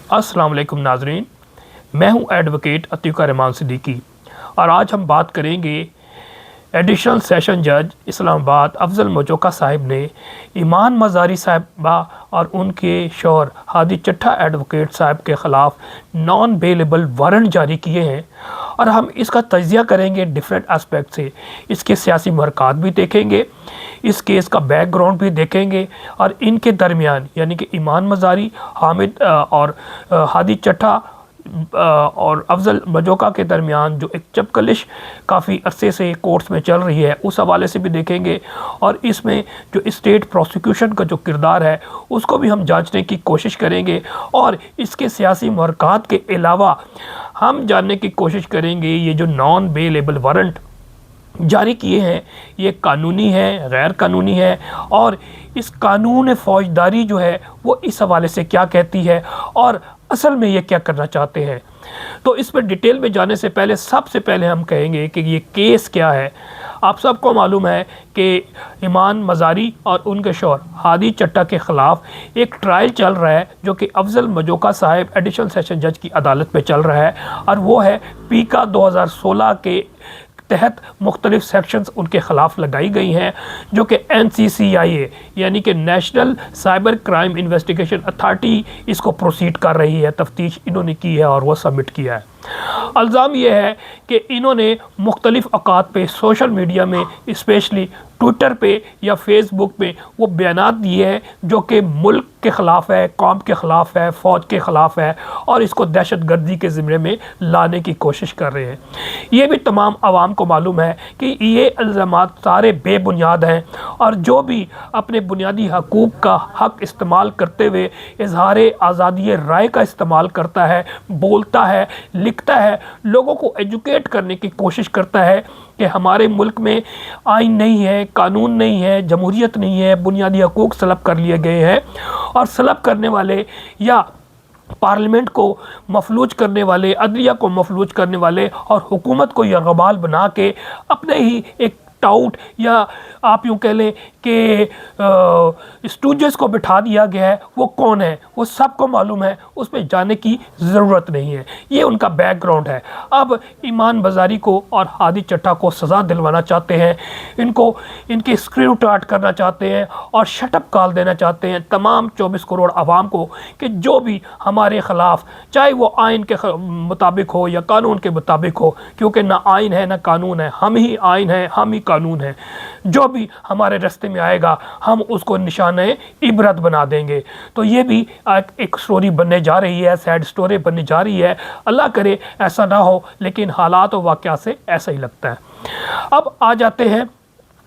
अस्सलाम वालेकुम नाजरीन, मैं हूं एडवोकेट अतीक़ा रहमान सिद्दीकी और आज हम बात करेंगे एडिशनल सेशन जज इस्लामाबाद अफजल मजोका साहिब ने ईमान मज़ारी साहिबा और उनके शौहर हादी चट्टा एडवोकेट साहब के ख़िलाफ़ नॉन बेलेबल वारंट जारी किए हैं और हम इसका तजिया करेंगे डिफरेंट एस्पेक्ट से। इसके सियासी महरक़ात भी देखेंगे, इस केस का बैकग्राउंड भी देखेंगे और इनके दरमियान यानी कि ईमान मज़ारी, हामिद और हादी चट्टा और अफजल मजोका के दरमियान जो एक चपकलिश काफ़ी अरसे से कोर्ट्स में चल रही है उस हवाले से भी देखेंगे और इसमें जो स्टेट प्रोसिक्यूशन का जो किरदार है उसको भी हम जांचने की कोशिश करेंगे और इसके सियासी महरक़ात के अलावा हम जानने की कोशिश करेंगे ये जो नॉन बेलेबल वारंट जारी किए हैं ये कानूनी है, गैर कानूनी है और इस कानून फ़ौजदारी जो है वो इस हवाले से क्या कहती है और असल में ये क्या करना चाहते हैं। तो इस पर डिटेल में जाने से पहले सबसे पहले हम कहेंगे कि ये केस क्या है। आप सबको मालूम है कि ईमान मज़ारी और उनके शौहर हादी चट्टा के ख़िलाफ़ एक ट्रायल चल रहा है जो कि अफजल मजोका साहिब एडिशनल सेशन जज की अदालत में चल रहा है और वो है पीका 2016 के तहत मुख्तलिफ सेक्शंस उनके ख़िलाफ़ लगाई गई हैं जो कि NCCIA यानी कि national cyber crime investigation authority इसको प्रोसीड कर रही है। तफ्तीश इन्होंने की है और वो सबमिट किया है। इल्ज़ाम यह है कि इन्होंने मुख्तलिफ़ औक़ात पे सोशल मीडिया में स्पेशली ट्विटर पे या फेसबुक पे वो बयानात दिए हैं जो कि मुल्क के ख़िलाफ़ है, कौम के ख़िलाफ़ है, फ़ौज के ख़िलाफ़ है और इसको दहशतगर्दी के ज़िम्मे में लाने की कोशिश कर रहे हैं। ये भी तमाम आवाम को मालूम है कि ये इल्ज़ामात सारे बेबुनियाद हैं और जो भी अपने बुनियादी हकूक़ का हक़ इस्तेमाल करते हुए इज़हार आज़ादी राय का इस्तेमाल करता है, बोलता है, लिखता है, लोगों को एजुकेट करने की कोशिश करता है कि हमारे मुल्क में आइन नहीं है, कानून नहीं है, जमहूरियत नहीं है, बुनियादी हकूक़ सलब कर लिए गए हैं और सलब करने वाले या पार्लियामेंट को मफलूज करने वाले, अदलिया को मफलूज करने वाले और हुकूमत को यरग़माल बना के अपने ही एक टाउट या आप यूँ कह लें कि स्टूजेस को बिठा दिया गया है। वो कौन है वो सबको मालूम है, उसमें जाने की ज़रूरत नहीं है। ये उनका बैकग्राउंड है। अब ईमान मज़ारी को और हादी चट्टा को सज़ा दिलवाना चाहते हैं, इनको इनके स्क्रू टाट करना चाहते हैं और शटअप कॉल देना चाहते हैं तमाम 24 करोड़ आवाम को कि जो भी हमारे ख़िलाफ़, चाहे वो आइन के मुताबिक हो या कानून के मुताबिक हो, क्योंकि ना आइन है ना कानून है, हम ही आइन है, हम ही कानून है, जो भी हमारे रास्ते में आएगा हम उसको निशाने इबरत बना देंगे। तो ये भी एक स्टोरी बनने जा रही है, सैड स्टोरी बनने जा रही है। अल्लाह करे ऐसा ना हो, लेकिन हालात और वाक़या से ऐसा ही लगता है। अब आ जाते हैं,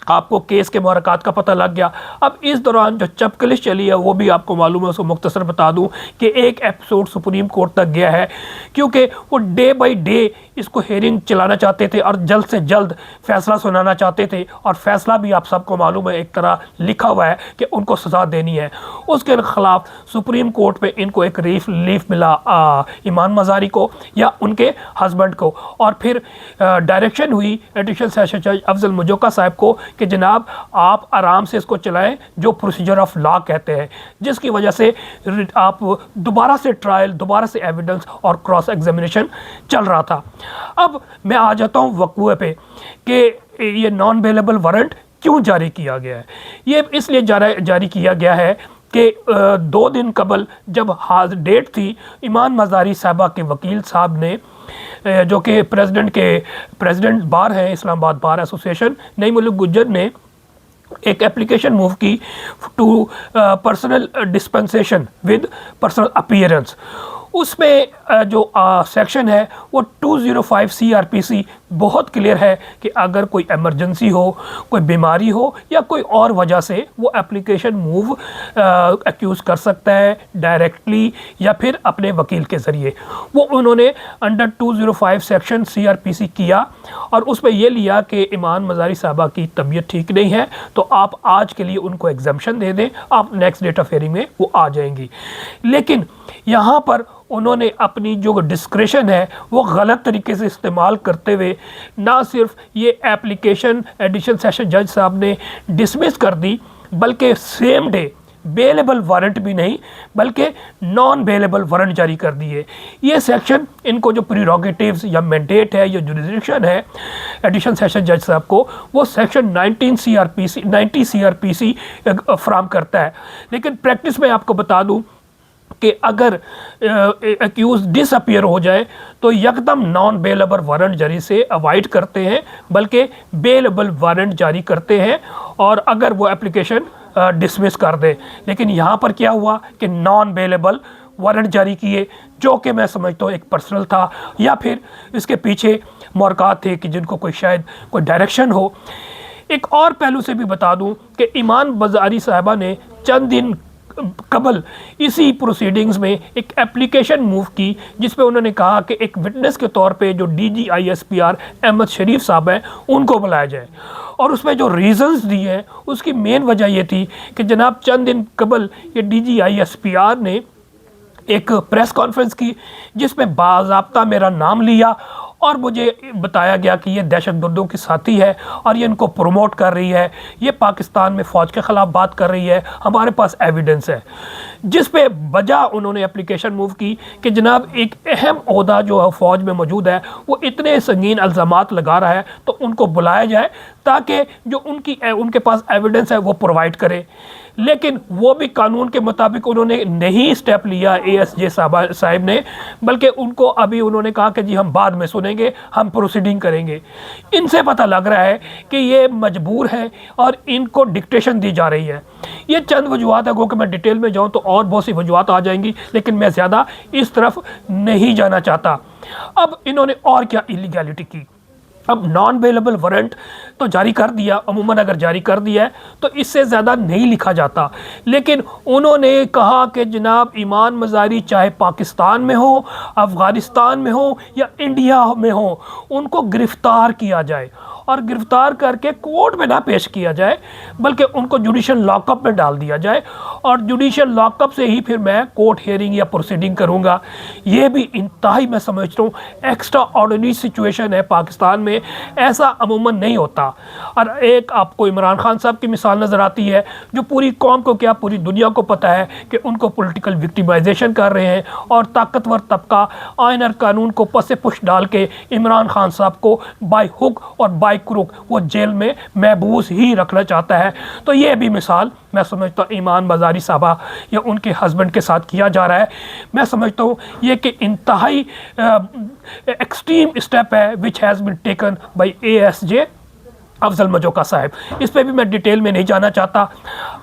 आपको केस के महरक़ात का पता लग गया। अब इस दौरान जो चपकलिश चली है वो भी आपको मालूम है, उसको मुख्तसर बता दूं कि एक एपिसोड सुप्रीम कोर्ट तक गया है क्योंकि वो डे बाय डे इसको हेयरिंग चलाना चाहते थे और जल्द से जल्द फ़ैसला सुनाना चाहते थे और फ़ैसला भी आप सबको मालूम है एक तरह लिखा हुआ है कि उनको सज़ा देनी है। उसके ख़िलाफ़ सुप्रीम कोर्ट में इनको एक रिलीफ मिला ईमान मज़ारी को या उनके हस्बैंड को और फिर डायरेक्शन हुई एडिशनल सेशन जज अफजल मजोका साहब को कि जनाब आप आराम से इसको चलाएं, जो प्रोसीजर ऑफ लॉ कहते हैं, जिसकी वजह से आप दोबारा से ट्रायल, दोबारा से एविडेंस और क्रॉस एग्जामिनेशन चल रहा था। अब मैं आ जाता हूँ वक़्वे पे कि ये नॉन बेलेबल वारंट क्यों जारी किया गया है। ये इसलिए जारी किया गया है कि 2 दिन कबल जब डेट थी, ईमान मज़ारी साहबा के वकील साहब ने जो कि प्रेसिडेंट बार है इस्लामाबाद बार एसोसिएशन, नई मुल्क गुज्जर ने एक एप्लीकेशन मूव की to personal dispensation with personal appearance. उसमें जो सेक्शन है वो 205 CRPC बहुत क्लियर है कि अगर कोई इमरजेंसी हो, कोई बीमारी हो या कोई और वजह से वो एप्लीकेशन मूव एक्यूज़ कर सकता है डायरेक्टली या फिर अपने वकील के ज़रिए। वो उन्होंने अंडर 205 सेक्शन CRPC किया और उसमें ये लिया कि ईमान मज़ारी साहबा की तबीयत ठीक नहीं है तो आप आज के लिए उनको एग्जाम्शन दे दें, आप नेक्स्ट डेट ऑफ हियरिंग में वो आ जाएंगी। लेकिन यहाँ पर उन्होंने अपनी जो डिस्क्रेशन है वो गलत तरीके से इस्तेमाल करते हुए ना सिर्फ ये एप्लीकेशन एडिशनल सेशन जज साहब ने डिसमिस कर दी, बल्कि सेम डे बेलेबल वारंट भी नहीं बल्कि नॉन बेलेबल वारंट जारी कर दिए। ये सेक्शन इनको जो प्रीरोगेटिव्स या मैंडेट है या जुरिसडिक्शन है एडिशनल सेशन जज साहब को, वो सेक्शन 90 CRPC फ्राहम करता है। लेकिन प्रैक्टिस में आपको बता दूं कि अगर एक्यूज डिसअपियर हो जाए तो यकदम नॉन बेलेबल वारंट जारी से अवॉइड करते हैं बल्कि बेलेबल वारंट जारी करते हैं, और अगर वो एप्लीकेशन डिसमिस कर दे। लेकिन यहाँ पर क्या हुआ कि नॉन बेलेबल वारंट जारी किए, जो कि मैं समझता हूँ एक पर्सनल था या फिर इसके पीछे मुहरकात थे कि जिनको कोई शायद कोई डायरेक्शन हो। एक और पहलू से भी बता दूं कि ईमान बाज़ारी साहिबा ने चंद दिन कबल इसी प्रोसीडिंग्स में एक एप्लीकेशन मूव की जिसपे उन्होंने कहा कि एक विटनेस के तौर पे जो DGISPR अहमद शरीफ साहब हैं उनको बुलाया जाए, और उसमें जो रीज़न्स दिए हैं उसकी मेन वजह ये थी कि जनाब चंद दिन कबल ये DGISPR ने एक प्रेस कॉन्फ्रेंस की जिसमें बाज़ाब्ता मेरा नाम लिया और मुझे बताया गया कि ये दहशतगर्दों की साथी है और ये इनको प्रमोट कर रही है, ये पाकिस्तान में फ़ौज के ख़िलाफ़ बात कर रही है, हमारे पास एविडेंस है। जिस पे बजा उन्होंने एप्लीकेशन मूव की कि जनाब एक अहम ओहदा जो है फ़ौज में मौजूद है वो इतने संगीन इल्ज़ामात लगा रहा है तो उनको बुलाया जाए ताकि जो उनके पास एविडेंस है वो प्रोवाइड करे। लेकिन वो भी कानून के मुताबिक उन्होंने नहीं स्टेप लिया ASJ साहब ने, बल्कि उनको अभी उन्होंने कहा कि जी हम बाद में सुनेंगे, हम प्रोसीडिंग करेंगे। इनसे पता लग रहा है कि ये मजबूर है और इनको डिक्टेशन दी जा रही है। ये चंद वजूहत है, क्योंकि मैं डिटेल में जाऊँ तो और बहुत सी वजूहत आ जाएंगी, लेकिन मैं ज़्यादा इस तरफ नहीं जाना चाहता। अब इन्होंने और क्या इलीगैलिटी की। अब नॉन बेलेबल वारंट तो जारी कर दिया, अमूमन अगर जारी कर दिया है तो इससे ज़्यादा नहीं लिखा जाता। लेकिन उन्होंने कहा कि जनाब ईमान मज़ारी चाहे पाकिस्तान में हो, अफ़गानिस्तान में हो या इंडिया में हो, उनको गिरफ़्तार किया जाए, और गिरफ़्तार करके कोर्ट में ना पेश किया जाए बल्कि उनको जुडिशल लॉकअप में डाल दिया जाए, और जुडिशल लॉकअप से ही फिर मैं कोर्ट हियरिंग या प्रोसीडिंग करूँगा। ये भी इंतहाई मैं समझता हूँ एक्स्ट्रा ऑर्डिनरी सिचुएशन है पाकिस्तान में, ऐसा अमूमन नहीं होता। और एक आपको इमरान खान साहब की मिसाल नज़र आती है जो पूरी कौम को क्या पूरी दुनिया को पता है कि उनको पॉलिटिकल विक्टिमाइजेशन कर रहे हैं, और ताकतवर तबका आइन और कानून को पसे पुश डाल के इमरान खान साहब को बाय हुक और बाय क्रुक वो जेल में महबूस ही रखना चाहता है। तो ये भी मिसाल मैं समझता हूँ ईमान बाज़ारी साहबा या उनके हस्बैंड के साथ किया जा रहा है। मैं समझता हूँ ये कि इंतहाई एक्सट्रीम स्टेप है which has been taken by ASJ Afzal Majoka साहब। इस पर भी मैं डिटेल में नहीं जाना चाहता।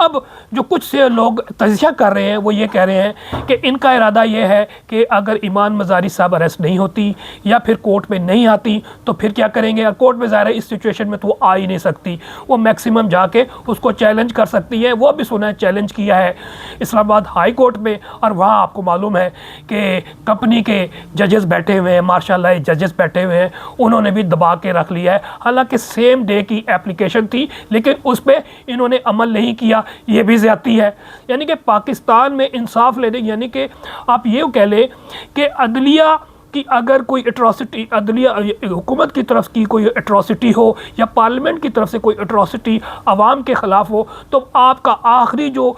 अब जो कुछ से लोग तजिया कर रहे हैं वो ये कह रहे हैं कि इनका इरादा ये है कि अगर ईमान मज़ारी साहब अरेस्ट नहीं होती या फिर कोर्ट में नहीं आती तो फिर क्या करेंगे। कोर्ट में ज़ाहिर है इस सिचुएशन में तो वो आ ही नहीं सकती, वो मैक्सिमम जाके उसको चैलेंज कर सकती है। वो भी सुना है चैलेंज किया है इस्लामाबाद हाई कोर्ट में, और वहाँ आपको मालूम है कि कंपनी के जजेस बैठे हुए हैं, मार्शल आई जजेस बैठे हुए हैं, उन्होंने भी दबा के रख लिया है। हालांकि सेम डे की एप्लीकेशन थी लेकिन उस पर इन्होंने अमल नहीं किया, ये भी ज़्यादती है। यानी कि पाकिस्तान में इंसाफ लेने, यानी कि आप ये कह लें कि अदलिया कि अगर कोई एट्रॉसिटी अदलिया हुकूमत की तरफ की कोई एट्रॉसिटी हो या पार्लियामेंट की तरफ से कोई एट्रॉसिटी आवाम के ख़िलाफ़ हो, तो आपका आखिरी जो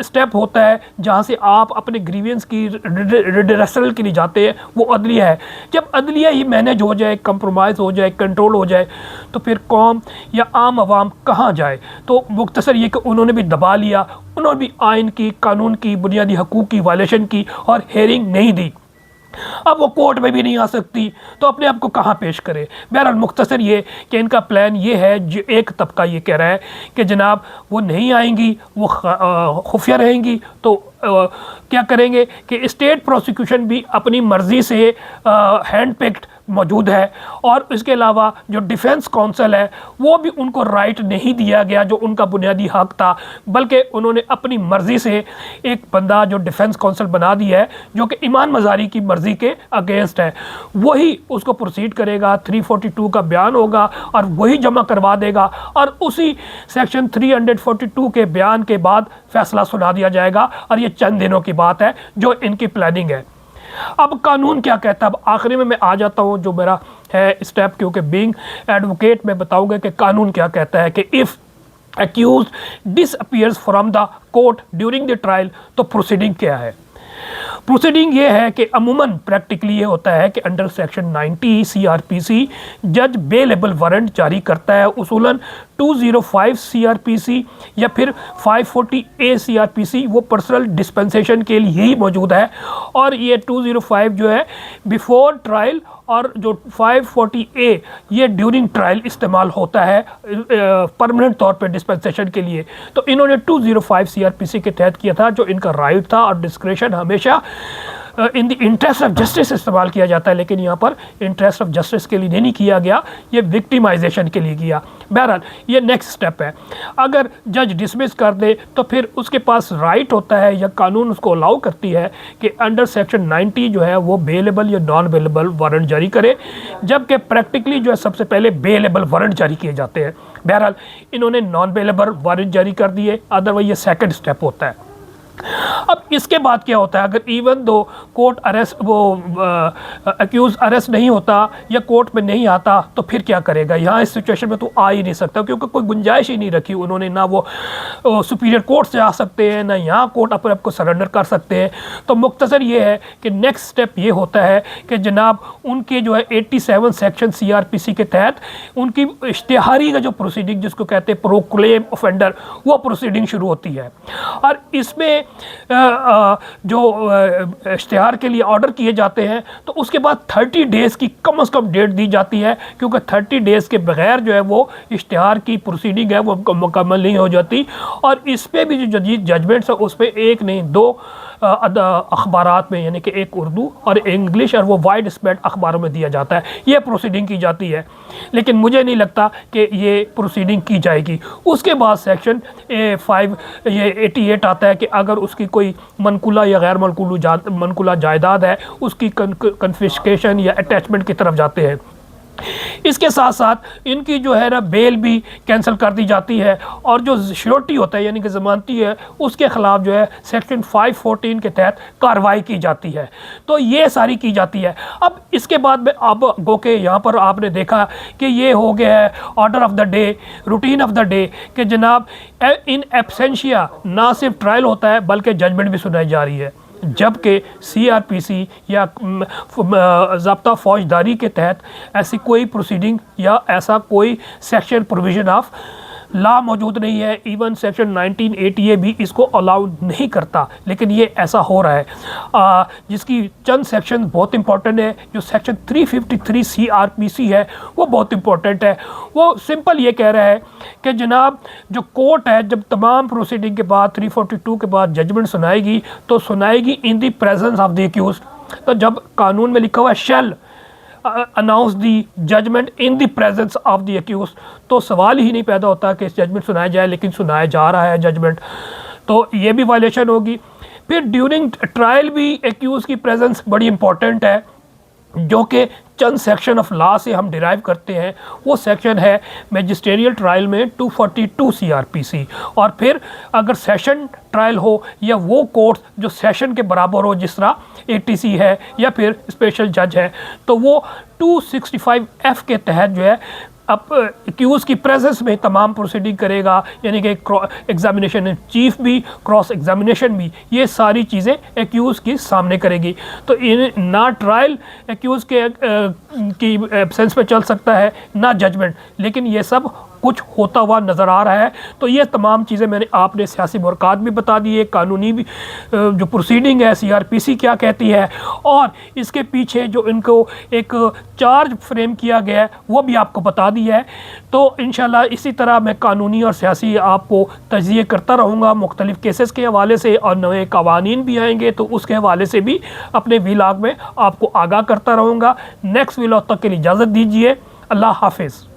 स्टेप होता है जहाँ से आप अपने ग्रीवियंस की रिड्रेसल के लिए जाते हैं वो अदलिया है। जब अदलिया ही मैनेज हो जाए, कंप्रोमाइज़ हो जाए, कंट्रोल हो जाए, तो फिर कौम या आम आवाम कहाँ जाए। तो मुख्तसर ये कि उन्होंने भी दबा लिया, उन्होंने भी आइन की, कानून की, बुनियादी हकूक़ की वायलेशन की और हेयरिंग नहीं दी। अब वो कोर्ट में भी नहीं आ सकती तो अपने आप को कहाँ पेश करे। बहरहाल मुख्तसर ये कि इनका प्लान ये है, जो एक तबका ये कह रहा है कि जनाब वो नहीं आएंगी, वो खुफिया रहेंगी, तो क्या करेंगे कि स्टेट प्रोसिक्यूशन भी अपनी मर्ज़ी से हैंड पिक्ड मौजूद है, और इसके अलावा जो डिफेंस काउंसिल है वो भी उनको राइट नहीं दिया गया जो उनका बुनियादी हक था, बल्कि उन्होंने अपनी मर्ज़ी से एक बंदा जो डिफेंस काउंसिल बना दिया है जो कि ईमान मज़ारी की मर्ज़ी के अगेंस्ट है, वही उसको प्रोसीड करेगा। 342 का बयान होगा और वही जमा करवा देगा, और उसी सेक्शन 342 के बयान के बाद फैसला सुना दिया जाएगा। और ये चंद दिनों की बात है जो इनकी प्लानिंग है। अब कानून क्या कहता है, अब आखिरी में मैं आ जाता हूँ जो मेरा है स्टेप, क्योंकि बीइंग एडवोकेट मैं बताऊंगा कि कानून क्या कहता है कि if accused disappears from the court during the trial, तो प्रोसीडिंग क्या है? प्रोसीडिंग ये है कि अमूमन प्रैक्टिकली ये होता है कि अंडर सेक्शन 90 CRPC जज बेलेबल वारंट जारी करता है। उसूलन 205 CRPC या फिर 540A CRPC वो पर्सनल डिस्पेंसेशन के लिए ही मौजूद है, और ये 205 जो है बिफोर ट्रायल और जो 540A ये ड्यूरिंग ट्रायल इस्तेमाल होता है परमानेंट तौर पे डिस्पेंसेशन के लिए। तो इन्होंने 205 CRPC के तहत किया था, जो इनका राइट था, और डिस्क्रेशन हमेशा in the interest of justice इस्तेमाल किया जाता है, लेकिन यहाँ पर इंटरेस्ट ऑफ जस्टिस के लिए नहीं किया गया, ये विक्टिमाइजेशन के लिए किया। बहरहाल ये नेक्स्ट स्टेप है। अगर जज डिसमिस कर दे तो फिर उसके पास राइट होता है या कानून उसको अलाउ करती है कि अंडर सेक्शन 90 जो है वो बेलेबल या नॉन बेलेबल वारंट जारी करे, जबकि प्रैक्टिकली जो है सबसे पहले बेलेबल वारंट जारी किए जाते हैं। बहरहाल इन्होंने नॉन बेलेबल वारंट जारी कर दिए, अदरवाइज ये सेकंड स्टेप होता है। अब इसके बाद क्या होता है? अगर इवन दो कोर्ट अरेस्ट वो अक्यूज अरेस्ट नहीं होता या कोर्ट में नहीं आता तो फिर क्या करेगा? यहाँ इस सिचुएशन में तो आ ही नहीं सकता, क्योंकि कोई गुंजाइश ही नहीं रखी उन्होंने, ना वो सुपीरियर कोर्ट से आ सकते हैं, ना यहाँ कोर्ट अपने आप को सरेंडर कर सकते हैं। तो मुख्तसर ये है कि नेक्स्ट स्टेप ये होता है कि जनाब उनके जो है 87 सेक्शन CRPC के तहत उनकी इश्तिहारी का जो प्रोसीडिंग जिसको कहते हैं प्रोक्लेम ऑफेंडर, वो प्रोसीडिंग शुरू होती है। और इसमें जो इश्तिहार के लिए ऑर्डर किए जाते हैं तो उसके बाद 30 डेज़ की कम से कम डेट दी जाती है, क्योंकि 30 डेज़ के बगैर जो है वो इश्तिहार की प्रोसीडिंग है वो मुकम्मल नहीं हो जाती। और इस पर भी जो जदीद जजमेंट्स है उस पर एक नहीं दो अखबारात में, यानी कि एक उर्दू और एक इंग्लिश, और वो वाइड स्प्रेड अखबारों में दिया जाता है, ये प्रोसीडिंग की जाती है। लेकिन मुझे नहीं लगता कि ये प्रोसीडिंग की जाएगी। उसके बाद सेक्शन 88 आता है कि अगर उसकी कोई मनकुला या गैर मनकुला जायदाद है उसकी कन्फिस्केशन या अटैचमेंट की तरफ जाते हैं। इसके साथ साथ इनकी जो है ना बेल भी कैंसिल कर दी जाती है, और जो श्योरिटी होता है यानी कि ज़मानती है उसके ख़िलाफ़ जो है सेक्शन 514 के तहत कार्रवाई की जाती है। तो ये सारी की जाती है। अब इसके बाद में अब गो के यहाँ पर आपने देखा कि ये हो गया है order of the day, routine of the day, कि जनाब इन एब्सेंशिया ना सिर्फ ट्रायल होता है बल्कि जजमेंट भी सुनाई जा रही है, जबकि CRPC या ज़ाब्ता फौजदारी के तहत ऐसी कोई प्रोसीडिंग या ऐसा कोई सेक्शन प्रोविज़न ऑफ लॉ मौजूद नहीं है। इवन सेक्शन 1980 भी इसको अलाउ नहीं करता, लेकिन ये ऐसा हो रहा है। जिसकी चंद सेक्शन बहुत इंपॉर्टेंट है। जो सेक्शन 353 CRPC है वो बहुत इंपॉर्टेंट है। वो सिंपल ये कह रहा है कि जनाब जो कोर्ट है जब तमाम प्रोसीडिंग के बाद 342 के बाद जजमेंट सुनाएगी तो सुनाएगी in the presence of the accused. तो जब कानून में लिखा हुआ है shall announce the judgment in the presence of the accused, तो सवाल ही नहीं पैदा होता कि जजमेंट सुनाया जाए, लेकिन सुनाया जा रहा है जजमेंट, तो ये भी वायलेशन होगी। फिर ड्यूरिंग ट्रायल भी एक्यूज की प्रेजेंस बड़ी इंपॉर्टेंट है, जो कि चंद सेक्शन ऑफ लॉ से हम डिराइव करते हैं। वो सेक्शन है मैजिस्ट्रियल ट्रायल में 242 CRPC। और फिर अगर सेशन ट्रायल हो या वो कोर्ट जो सेशन के बराबर हो, जिस तरह ATC है या फिर स्पेशल जज है, तो वो 265F के तहत जो है अब एक्यूज़ की प्रेजेंस में तमाम प्रोसीडिंग करेगा, यानी कि एग्जामिनेशन इन चीफ भी, क्रॉस एग्जामिनेशन भी, ये सारी चीज़ें एक्यूज़ की सामने करेगी। तो इन ना ट्रायल एक्यूज़ के की एब्सेंस में चल सकता है, ना जजमेंट, लेकिन ये सब कुछ होता हुआ नज़र आ रहा है। तो ये तमाम चीज़ें मैंने आपने सियासी मुरक़ात भी बता दिए, कानूनी भी जो प्रोसीडिंग है CRPC क्या कहती है, और इसके पीछे जो इनको एक चार्ज फ्रेम किया गया है वो भी आपको बता दिया है। तो इंशाल्लाह इसी तरह मैं कानूनी और सियासी आपको तज़किया करता रहूँगा मुख्तलिफ़ केसेस के हवाले से, और नए कवानीन भी आएंगे तो उसके हवाले से भी अपने व्लॉग में आपको आगाह करता रहूँगा। नेक्स्ट व्लॉग तक के लिए इजाज़त दीजिए। अल्लाह हाफिज़।